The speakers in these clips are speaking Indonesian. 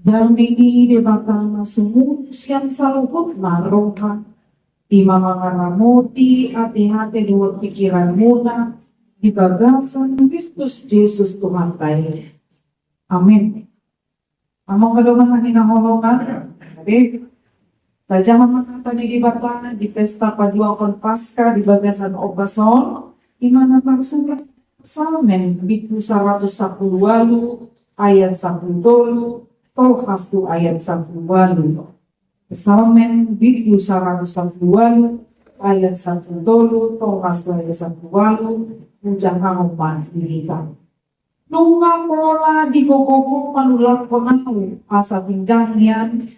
Damigi di batang sumut siang salubut naroha. Di mamangaramuti hati-hati dua pikiran muna di bagasan Kristus Yesus Tuhan tayo. Amin. Among kadungan na hinaholongan. Jadi, tajahan mata tadi di batang di pesta paduakon Paskah di bagasan Obason. Di mana tersurat Salmen bitu 110 ayat 10 Tolhastu ayat 10. Salmen bitu 110 ayat 10 Tolhastu ayat 10 Ujang hangopan dirikan. Nunga pola di koko manulak konahu asa pinggangyan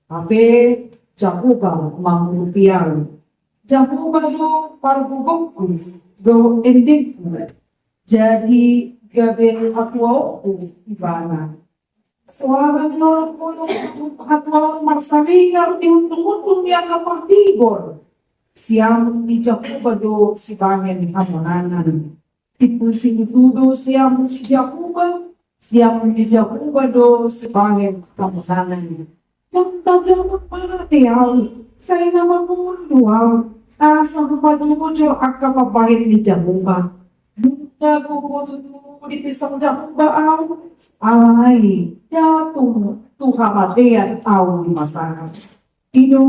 abe jakuba mangupiang. Jakuba do parbugoku do endek jadi gabe hatwa ibana. Suara nyolong hatwa marsaringar di untung-untung yang kapatibor. Siang di Jakuba do si bangen hamonanan. Dipusing tudo siang di Jakuba, siang di Jakuba do si bangen hamonanan. Yang tagamat para tiyaw, saya naman munduaw, asa pagpadumunyo akapabahit di Jakuba. Nunga kukutudu di pisang Jakuba aw, alay, jatuh tuhamatian aw di masakan. Ino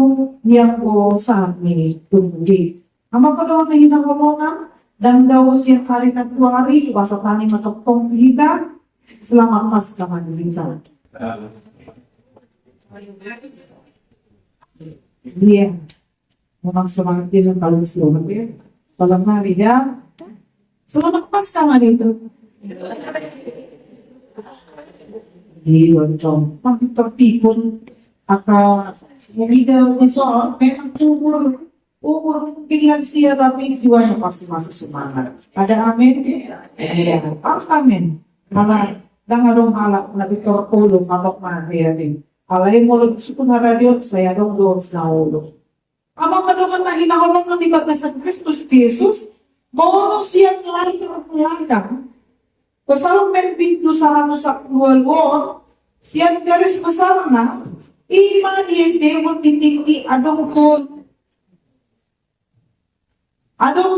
niya ko sa amin tumugi. Ang mga doon na hinangamongan, dan daw siya karinatuari, basa tani matuktong kita, selamat mas kamanilita. Iya, memang semangat din ang talong slogan din. Walang hari ya. Selamat pas ka dito. Iyon chong, pagtapipon, hindi daw iso, memang umur pilihan siya, tapi jiwanya pasti masih semangat. Ada amin? Harus amin. Malah, dangadong halak na Victor Polo, matok na din. Alayin mo lang gusto na radio, saya dong doon na ulo. Amang kadungan na hinaholong ng ibag sa Kristus Jesus, maulo siya lahat ng pelangkang. Pasalong menbigdo sa ramo sa kuwalwon, siya garis besar na, ima niya demon titinggi adong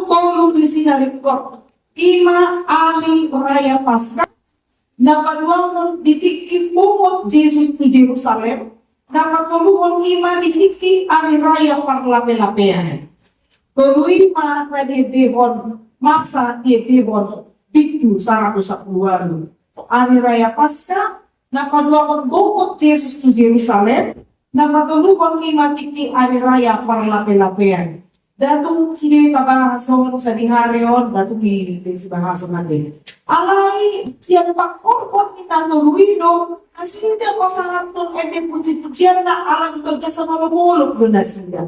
tolo di sinarikot. Ima ali raya Paskah na paduangon ditiki pungot Jesus to Jerusalem na patulungon ima ditiki ari raya parlape-lapean. Tuloy ma nadibihon masa dibihon bitu 110 ari raya Paskah na paduangon pungot Jesus to Jerusalem na patulungon ima tiki ari raya parlape-lapean. Datong sini kabahason sa diharion, datong si bahason natin. Alay, siya pakkorkot ni Tanuluino, kasi hindi ako sa hatong puji-pujian na alang baga sa marumulog doon na siya.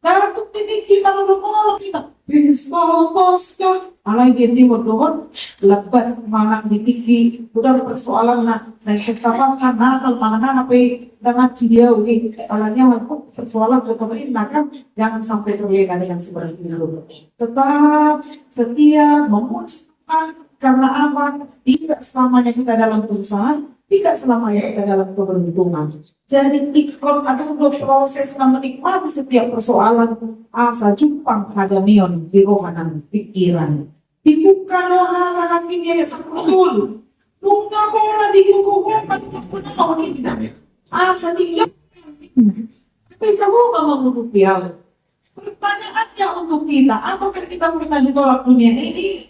Datong titik marumulog kita, Bismol Paskah. Alay, hindi mo doon, labat mga ditiki, udah persoalan na nagkatapasan natal mga nanapay, dengan cidiau ini, salahnya aku persoalan pemerintah kan jangan sampai terlena dengan seperti itu. Tetap setia memuji Tuhan karena apa? Tidak selamanya kita dalam perusahaan, tidak selamanya kita dalam keberuntungan. Jadi ikon atau proses menikmati setiap persoalan asa jumpang hadamion di rohanan pikiran. Dibuka rohanan hatinya yang sepuluh. Nunga bola di kukuhong pagkakunaw nila. Asa tinggal. Tapi kamu gak mengurupial. Pertanyaannya untuk kita, apakah kita pernah ditolak dunia ini?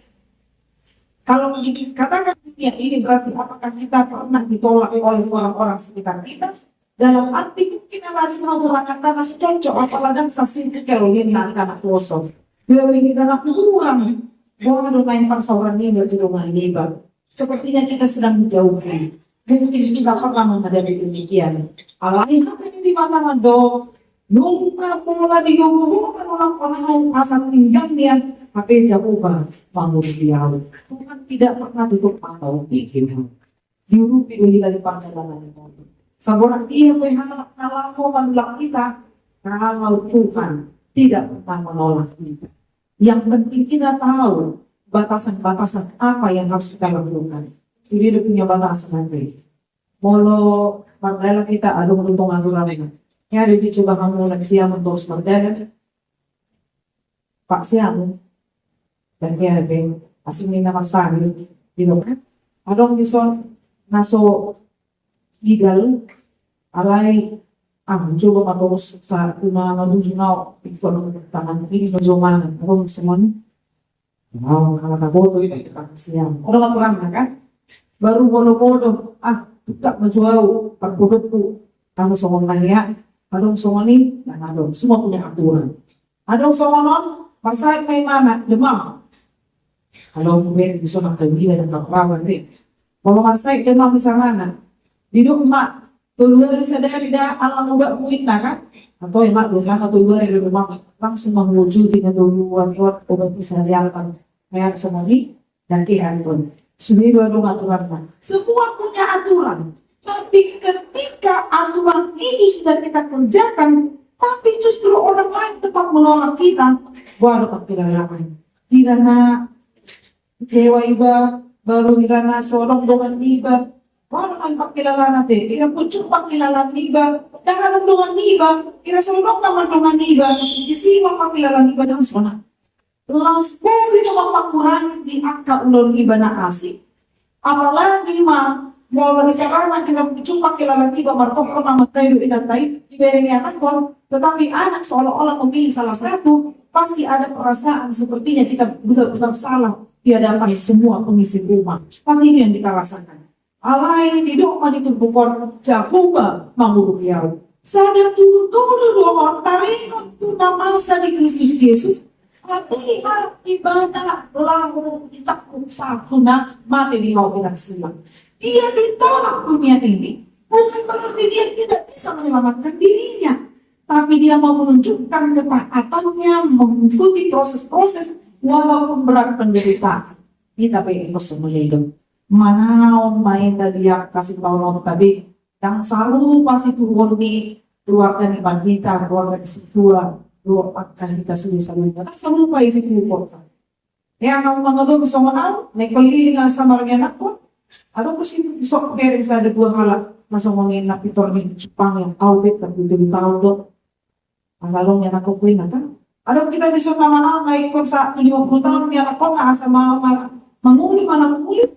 Kalau dikatakan dunia ini berarti apakah kita pernah ditolak oleh orang-orang sekitar kita? Dalam arti mungkin lagi mengurangkan tanah secocok, apalagi sasin kalau ini anak kosong. Dia ingin anak kurang. Wah, ada main parsauran ini di rumah ini, Bang. Sepertinya kita sedang menjauhi. Mungkin kita pernah menghadapi demikian. Alai apa yang di mata mando? Nungka pola digumuhkan orang-orang asal pinggangnya. Tapi jauh manusia. Tuhan tidak pernah tutup mata bikin. Diurupi dulu dari pandangan itu. Seorang dia berharap kalau menolak kita, kalau Tuhan tidak pernah menolak kita. Yang penting kita tahu batasan-batasan apa yang harus kita lakukan. Jadi dia punya batasan nanti. Molo Padahal kita ada untung aturan ini. Ya, coba kamu lagi siang untuk sebenarnya Pak siang dan kaya din kasi may nakasabi dino ka adong dison naso legal alay ang coba matos sa mga madujunaw inform tangan ini majuman adong semon mau nakakaboto ito siang ano maturan na kan baru bono-bono tak majuaw pagpudot ko ano sa mga kaya adong sumani dan adong semua punya aturan adong sumanon Pasal may mana, demam. Kalau mungkin bisa nak terbiasa dengan kawan ni. Kalau masai demam misalnya, di rumah keluar sadar tidak alam udah muitna kan? Atau emak biasa keluar dari rumah langsung menuju dengan duluan lewat obat bisa dialkan kayak semua ni dan kiantun. Semua dua aturan. Semua punya aturan. Tapi ketika aturan ini sudah kita kerjakan, tapi justru orang lain tetap menolak kita. Baru pagkilalaman. Tidak na kewa iba, baru tidak na sorong dengan iba. Baru ang pagkilala natin. Tidak po tiyong pagkilala iba. Dahil dengan iba, tidak sorong naman dengan iba. Kasi mapagkilala iba ng suna. Terus pwede naman makurangi di angka ulon iba na asik. Apalagi mau isa karena kita jumpa kilala iba martok pertama tayo idatay iberengnya kan tetapi anak seolah-olah memilih salah satu pasti ada perasaan sepertinya kita benar-benar salah di hadapan semua pengisi rumah pasti ini yang kita rasakan alay di doa ditubukon Jehovah manguruyau sadar turu-turu doa taringon tuna masa di Kristus Yesus hati ibadah lalu ditakut satu na mati di bawah kita silang. Dia ditolak dunia ini bukan berarti dia tidak bisa menyelamatkan dirinya, tapi dia mau menunjukkan ketaatannya mengikuti proses-proses walaupun berat penderitaan. Kita pengen semua hidup. Manaon main dia kasih tahu tapi yang selalu pasti turun di keluarga di kita, keluarga di situa, lupakan kita sulit-sulit. Selalu pa isi kumpulkan. Kaya ang mga doon gusto mo na, may kalilingan sa marganak po. Ano ko besok kering sa ada dua halak masa ngomongin nak pitor ni Jepang yang awet tapi jadi tahu dok masalahnya nak aku ingat kan ada kita besok nama naik pun sa 50 tahun yang aku nggak asa menguli mana menguli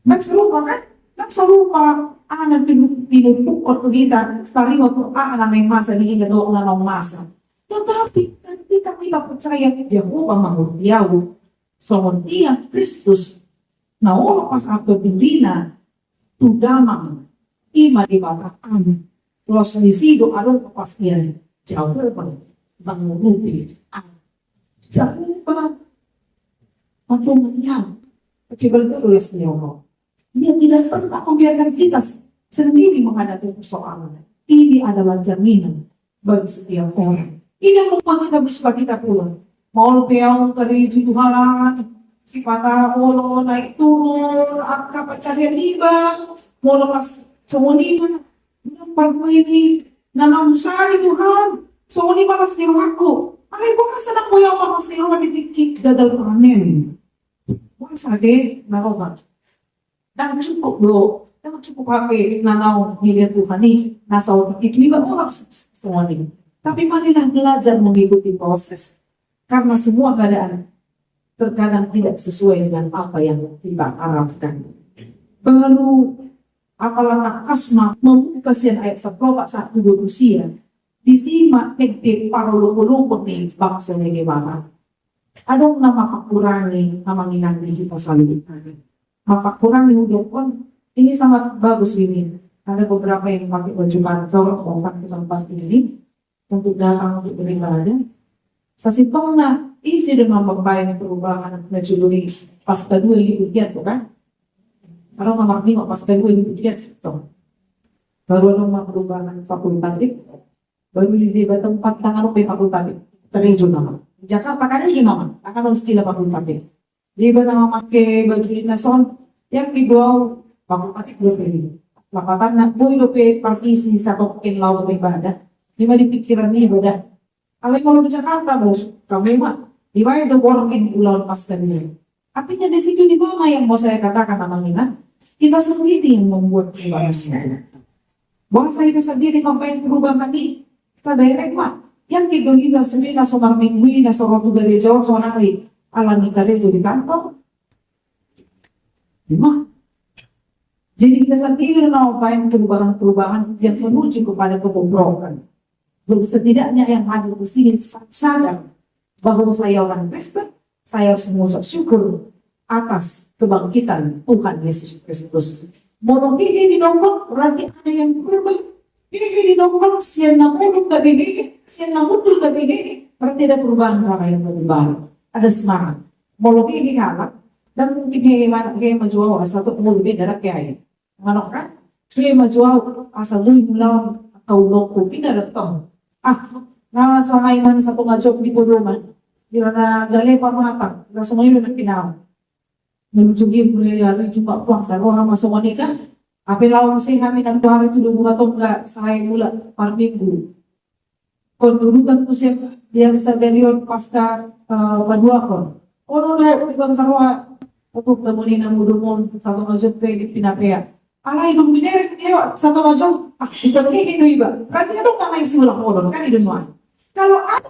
nak serupa kan nak serupa nanti pinupukot kita tari waktu anak may masa di ingat doang na masa tetapi ketika kita percaya Yehova manguruyau soal dia Kristus na pas ato dindina tudamang ima di batakan los nisido adong kepastian jauh menguruti jauh patungan yang kecil tulis nyono dia tidak pernah membiarkan kita sendiri menghadapi persoalan ini adalah jaminan bagi setiap orang ini yang membuat kita bersukacita pulang mau peang dari Tuhan si patah molo naik turun angka pencarian liba molo pas semunima bilang pagpo ini nanang sari Tuhan semunima pas di aku alay ko nasa na kuya mas di ruha dipikik dadal panen wasa de naroba dan cukup hape nanaw nilihat Tuhan ni nasa otik liba orang semuanya tapi marilah belajar mengikuti proses karena semua keadaan terkadang tidak sesuai dengan apa yang kita harapkan. Perlu apalah kasma membuka sian ayat 1 Rusia disimak teknik para lupa-lupa nih bangsa negara. Adong nama pakurangi namanginan di kita selalu mapakurangi udah pun ini sangat bagus ini. Ada beberapa yang pakai baju kantor datang ke tempat ini untuk datang untuk beribadah. Sasitong na isi dengan membayang perubahan na juluri pas kedua liburan tuh kan kalau mama nengok pas kedua liburan tuh baru ada perubahan fakultatif baru di tempat tangan rupiah fakultatif terjun nama Jakarta kan aja nama akan istilah fakultatif di mana memakai baju nasional yang kedua fakultatif dua kali lapatan nak boy dope partisi satu kin laut ibadah lima di pikiran ibadah. Kalau mau di Jakarta bos, kamu mah di mana the working ulon pas tadi. Artinya di situ di mana yang mau saya katakan namanya? Kita sendiri yang membuat perubahan itu. Bahwa kita sendiri membuat perubahan ini. Kita direct mah. Yang kita sendiri na somar minggu na sorong tu dari jauh sonari. Alami karya di kantor. Lima. Jadi kita sendiri membuat perubahan-perubahan yang menuju kepada kebobrokan. Setidaknya yang hadir di sini sadar bahwa saya orang Kristen, saya harus mengucap syukur atas kebangkitan Tuhan Yesus Kristus. Mau ini dinongkol berarti ada yang berubah. Ini dinongkol siang namudul kabigi, siang namudul kabigi, berarti ada perubahan cara yang berubah. Ada semangat. Mau ini kalah dan mungkin dia menjual satu lebih dari kaya. Mana kan? Dia menjual asal lui mulawan atau loko tidak datang. Na sa kainan sa pangajok di Puluman, di na gali pa matang, na sumayo na kinam. Nalujugin mo yari jumpa puang, daro na masumani ka. Apilaw si kami ng tuwari tulong mga tongga sa kay mula par minggu. Kung nulutan ko siya diyan sa Delion Pasca Madua ko. Ono na ibang sarwa, pagkuk na muli na mudumon sa pangajok pwede pinapaya. Alay, nung binere niyo sa pangajok, ikaw nagiging iba. Kasi anong kamay simula ko doon, kan idun mo. Kalau ada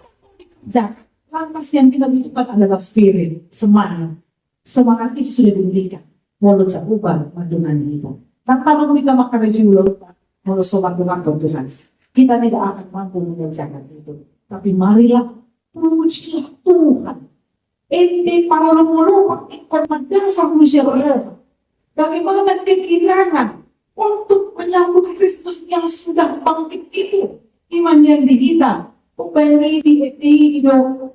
yang lantas yang kita butuhkan adalah spirit, semangat. Semangat itu sudah diberikan. Mulut sa ubah, madungan kita. Tanpa kita makarejulot, mulut sobat dengan Tuhan. Kita tidak akan mampu mengerjakan itu. Tapi marilah pujilah Tuhan. Hindi para lumulungan ikon magdasal manusia Allah. Bagaimana kegirangan untuk menyambut Kristus yang sudah bangkit itu. Iman yang di kita. Upaya di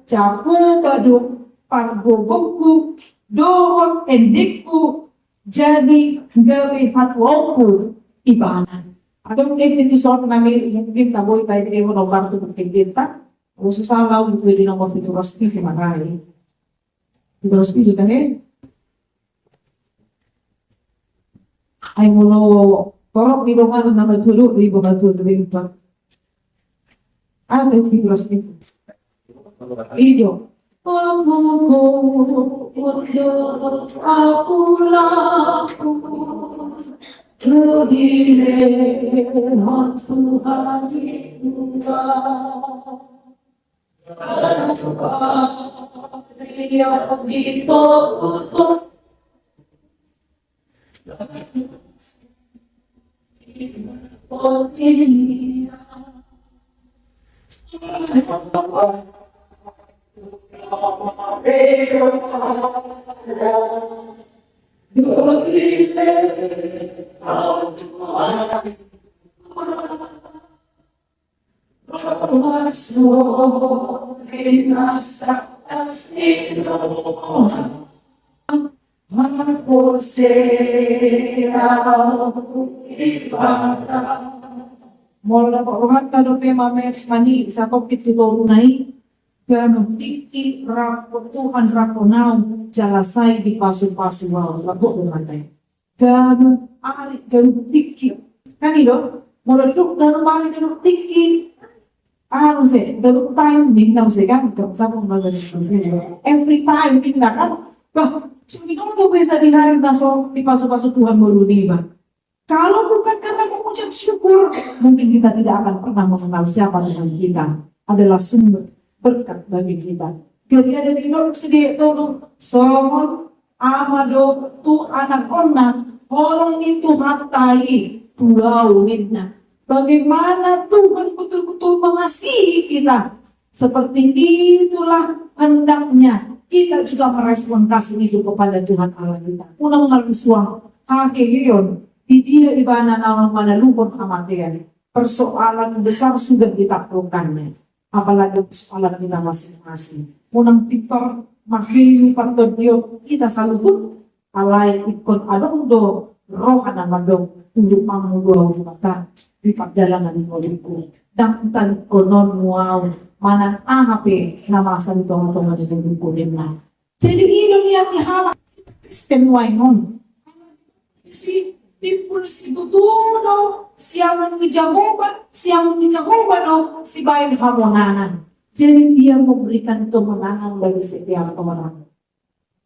jago badu pargogoku dohon endikku jadi gawe hatwoku ibanan. Ada mungkin itu soal namir yang mungkin taboy tayo di ko nomor tu pagkibenta. O susalaw yung pwede ng mga rospi kumaray. Ito rospi dito ay mulo porok di rumah na magtulo di magtulo di rumah. Ada di rospi. Iyo. Aku Mola pagkakat tado pe mamet mani sa kokit ito unay ganong tiki rapo Tuhan rapo naong jalasay di pasu-pasu wow labo umatay ganong ari ganong tiki kanilo mola ito ganong ari ganong tiki ano se ganong time din na se kan sa mong magasin every time din na kan bah sumino to pe sa dihari naso di pasu-pasu Tuhan mo ba. Kalau bukan karena mengucap syukur, mungkin kita tidak akan pernah mengenal siapa Tuhan kita. Adalah sumber berkat bagi kita. Ketika dari Lord sedih tolong, somon amado tu anak ona, orang itu hatai pulau nina. Bagaimana Tuhan betul-betul mengasihi kita. Seperti itulah hendaknya kita juga merespon kasih itu kepada Tuhan Allah kita. Unang suang hakiyon. Di dia di mana nama manalukon kamatian. Persoalan besar sudah ditaklukkannya. Apalagi persoalan kita masing-masing. Unang titor mahiyu patodyo kita salubut. Alay ikon adondo rohana madong untuk mangugaw mata di pagdalangan ng oligo. Damtan konon wow manang ahape na masan ito nga ng kulim na. Jadi ino niya nihalak Kristen wainon. Tipul si Duduno, siyang ni Jehovah no, si Bayan Hamonanan. Jadi dia memberikan kemenangan bagi setiap orang.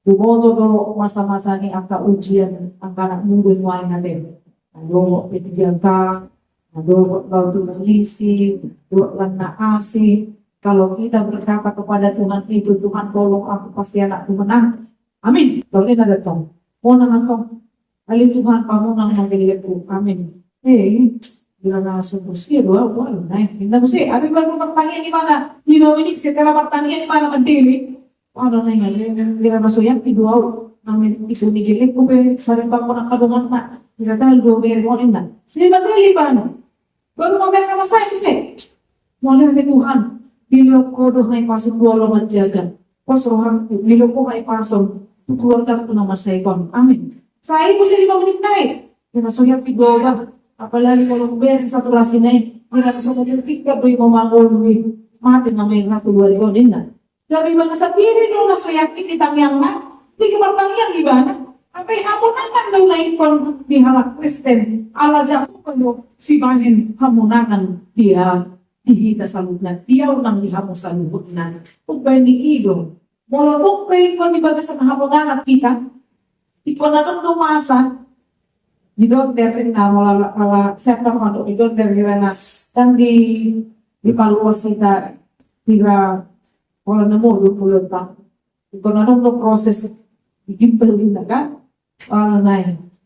Dumoto do masa-masa ni angka ujian, angka nak mungkin wai natin. Ado petigan ka, ado bautu lisi, do lang na asi. Kalau kita berkata kepada Tuhan itu, Tuhan tolong aku pasti anak menang. Amin. Kalau ini ada tong, monang ako. Ali Tuhan pamunang magilipu. Amin. Bila na sumusi, wala na. Hindi mo siya, abi baru magtangian di mana? Ini setelah magtangian di mana mandili? Ano na yung bila na suyan, iduaw. Namin ito nigilip ko be, sarin pa mo ng kadungan na. Bila dahil goberi mo rin na. Hindi madali ba na? Baru mamer ka masaya kasi. Mula ni Tuhan, bilo ko doon ay pasok duwalo magjaga. Pasrohan, bilo ko ay pasok, tukuwargan ko na masaykon. Amin. Sa iyo mo siya 5 menit na eh. Pinasuyan pido ba? Apalagi kalau beri satu rasi na eh. Kira sa mga kita do'y mamangulwi. Mati na may natuluwa ko din na. Sabi ba na sa pili nung nasayakit itangyang na? Di ka magtangyang iba na? Apay hamunakan daw na ipon bihalak Kristen. Ala dyan ko si Bahin hamunakan dia dihita sa lubnan. Diyaw nang dihamo sa lubnan. Kung ba ni Ido, mula kung pwede ko ni baga sa hamunakan kita, ikaw na nung dumasa, di dokter rin na mula setter mo di dokter rin na dan di paluwas kita tira wala na mo lupulot ta ito na nung proses igimpel na ka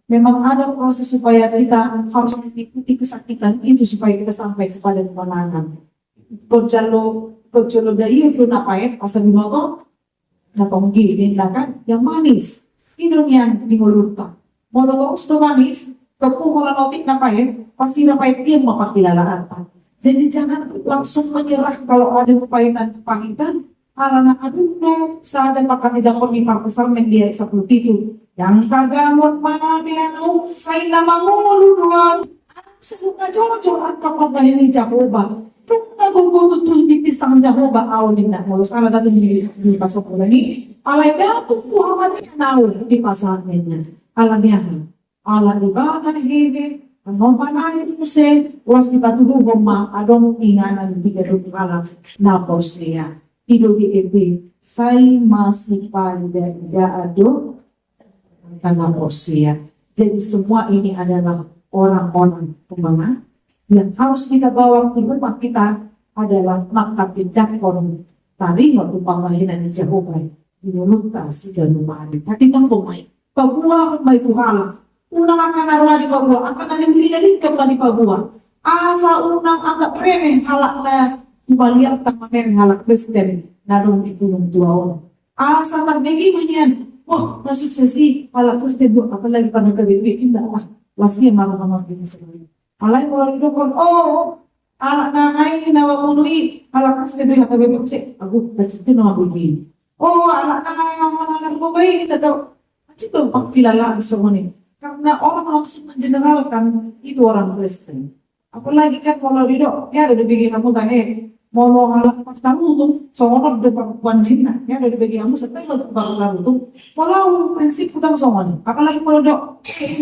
memang ada proses supaya kita harus mengikuti kesakitan itu supaya kita sampai kepada kemenangan kojalo dari itu napait asal binoto na panggilin na kan yang manis inong yan di mulutang Molo gusto manis, kapag notik na pahit, pasti na pahit yung mapakilalaan pa. Jadi jangan langsung menyerah kalau ada kepahitan, karena aduh sa ada makatidang ko ni Pastor Mendia sa itu. Yang kagamot maniano, say na mamululuan, sa mga jojo at kapag ni Jehovah. Kung nagugutot to ni pisang Jehovah, awalin na. Molo sana natin ni Pastor Mendia. Alay na, tukuhaman niya na di pasahan niya. Alamihan, ala ibadah hege, panahin mo siya, was ipatulungan adong inganan bigadong alam na po siya. Ido-iibi, say masipal ado na po siya. Jadi semua ini adalah orang-orang pemana yang harus kita bawa ke rumah kita adalah makapidakon taringo pangmahinan ni Jehovah. Inulunta siya lumari. Hati kang pumain. Pagbuha may tuhala. Unang akan naroon di pagbuha. Akan nalimulinalit ka pa di pagbuha. Asa unang anggap remeh halak na ibaliat tak mamer halak Kristen naroon itulong tuaon. Asa tarbegi mo niyan. Oh, nasuksesi halak Kristen doon. Apalagi pa nagkabibi. Hindi lah. Wasi marunong mga alay mo lang doon. Oh, anak na ngayon nawamunui halak Kristen doon. Hakabibi ko siya. Ako, nagsito na mabigin. Oh, anak na ngayon nagbabay. Hindi daw. Itu pagkilalaan semuanya. Karena orang langsung mengeneralkan itu orang Kristen. Apalagi kan kalau didok, ya ada dibagi kamu tanya, mau halak kamu tuh, seorang udah perempuan hina, ya ada dibagi kamu setelah untuk baru tuh, walau prinsip utang semuanya. Apalagi kalau dok,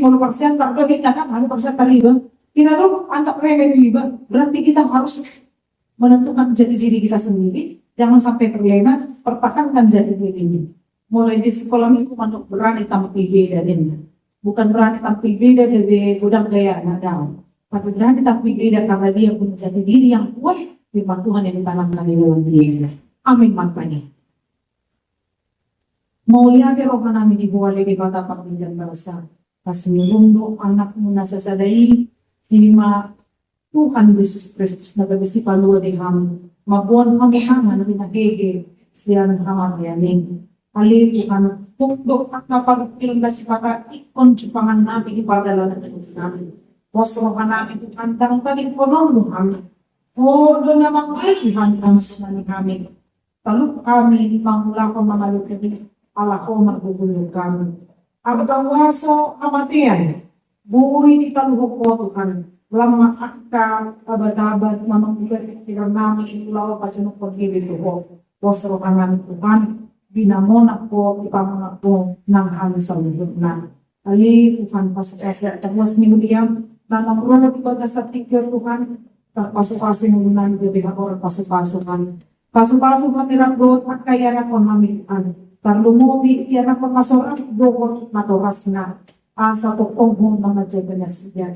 mau persen tak ada hina kan, ada persen terlibat. Tidak dok, anggap remeh riba. Berarti kita harus menentukan jati diri kita sendiri, jangan sampai terlena, pertahankan jati diri ini. Mulai di sekolah minggu manuk berani tampil beda dengan bukan berani tampil beda dari budak gaya nadal, tapi berani tampil beda karena dia punya jati diri yang kuat firman Tuhan yang ditanamkan di dalam dirinya. Amin maknanya. Mau lihat roh namin dibuwali di bata pagbilang basa kasulundo anakmu nasasadai lima Tuhan Yesus Kristus na gabisi palua di kami mabuan kami hangan na pinagigil siya ng hamang yaning. Kali Tuhan, tukdok at napagpilang na si Pata, ikon chupangan namin ipadala na tanong namin. Wasrohan namin Tuhan, tang taling konon mo kami. O, doon naman kayo Tuhan, ang sunanin kami. Taluk kami, mangula ko mamaluk kami, ala ko magbubulog kami. Ang kawaso, amatian, buhay ni taluhok ko Tuhan. Lama akka, abad-abad, mamang iba't namin, ulaw pa dyan ang pag-ibig ko. Wasrohan namin Tuhan, binamonak po, ipamonak po ng hangin sa lubog na. Ali, Tuhan, pasok-pasok. Tapos ni William, na namrunod ibaga sa tigil, Tuhan, pasok-pasok ng unang gabi ako, pasok-pasok kami. Pasok-pasok kami rambot at kaya na po namin, Tuhan. Tarlumubi, yan ang pagmasorang doon maturas na sa totoong mga jaga na siya.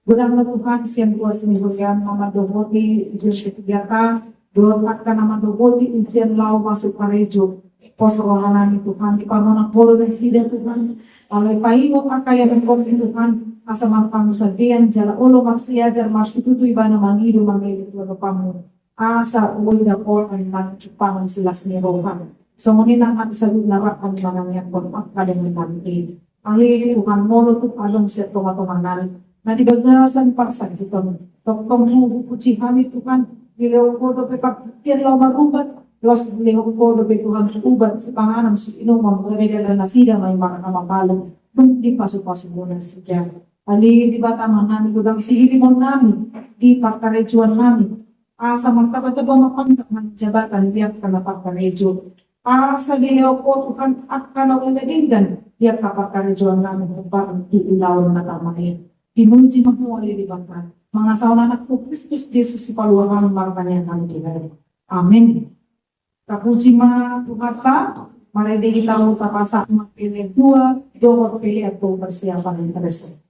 Gudang na Tuhan, siyang buwas ni Julian, mga dohoti, Diyos kitigyata, doon at ka naman dohoti, Indian lao masuk ka redyo, posorahan ni Tuhan, di pa mo ng polo ng sida Tuhan, alay pahiwag ang kaya ng konti Tuhan, asamang pamusabihan, jala ulo magsiya, jala marsituto iba na mangido, mangilit, wala pa mo, asa ulo na po ang magchupangan sila ni Rohan. So, ngunit ang sabi na ang mga ngayon po, ang kadamitan natin. Ang liit Tuhan, mono to along siya tumatumanan. Nadibagasan pa sa ito. Tokong mo, kutsihami Tuhan, nilaw ko do pagkaktiyan law marubat, los nilaw ko do Tuhan ubat sa panganam sa inuman, mga na sida may mga namabalong, kung di paso-paso muna siya. Ali, di ba tama namin, kudang sihilimon namin, di pagkarejuan namin. Sa magtabatabang mapangkat ng jabatan, di ang kanapagkarejo. Sa giliw ko, Tuhan, at kanawinadinggan, di ang kapagkarejuan namin, kung parang iulaw na tamay. Pinuji mahuwali di ba ka? Mga sauna na po, Kristus Jesus si paluwahan ng mga kanyang kanilang. Amen. Kapuji mga tuhata, marede kita mo tapasa magpili dua, doon pili at doon persiyapan ng preso.